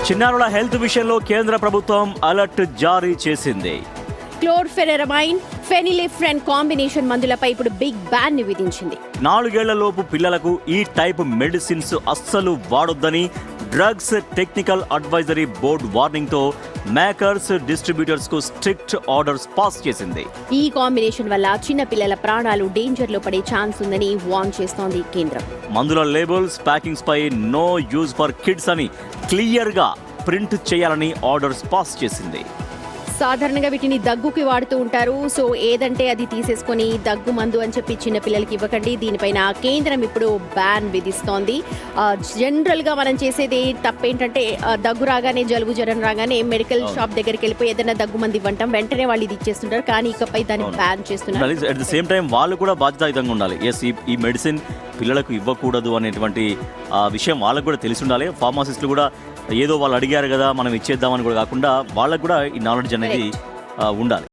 చిన్నారుల హెల్త్ విషయంలో కేంద్ర ప్రభుత్వం అలర్ట్ జారీ చేసింది. క్లోర్ఫెనరమైన్, ఫెనిలిఫ్రెన్ కాంబినేషన్ మందులపై ఇప్పుడు బిగ్ బ్యాన్ ని విధించింది. 4 ఏళ్లలోపు పిల్లలకు ఈ టైప్ మెడిసిన్స్ అస్సలు వాడొద్దని drugs technical advisory board warning తో మేకర్స్, డిస్ట్రిబ్యూటర్స్ కు స్ట్రిక్ట్ ఆర్డర్స్ పాస్ చేసింది. ఈ కాంబినేషన్ వల్ల చిన్న పిల్లల ప్రాణాలు డేంజర్ లో పడే ఛాన్స్ ఉందని వార్న్ చేస్తోంది కేంద్రం. మందుల లేబుల్స్, ప్యాకింగ్స్ పై నో యూజ్ ఫర్ కిడ్స్ అని క్లియర్ గా ప్రింట్ చేయాలని ఆర్డర్స్ పాస్ చేసింది. సాధారణంగా వీటిని దగ్గుకి వాడుతూ ఉంటారు. సో ఏదంటే అది తీసేసుకొని దగ్గు మందు అని చెప్పి చిన్న పిల్లలకి ఇవ్వకండి. దీనిపైన కేంద్రం ఇప్పుడు బ్యాన్ విధిస్తోంది. జనరల్గా మనం చేసేది తప్పేంటంటే దగ్గు రాగానే, జలుబు జ్వరం రాగానే మెడికల్ షాప్ దగ్గరికి వెళ్ళిపోయి ఏదైనా దగ్గు మందు ఇవ్వంటాం, వెంటనే వాళ్ళు ఇది ఇచ్చేస్తుంటారు. కానీ ఇకపై దాన్ని బ్యాన్ చేస్తున్నారు. అట్ ద సేమ్ టైం వాళ్ళు కూడా బాధ్యతాయుతంగా ఉండాలి. ఎస్, ఈ మెడిసిన్ పిల్లలకు ఇవ్వకూడదు అనేటువంటి విషయం వాళ్ళకు కూడా తెలిసి ఉండాలి. ఫార్మాసిస్టులు కూడా ఏదో వాళ్ళు అడిగారు కదా మనం ఇచ్చేద్దామని కూడా కాకుండా వాళ్ళకు కూడా ఈ నాలెడ్జ్ అనేది ఉండాలి.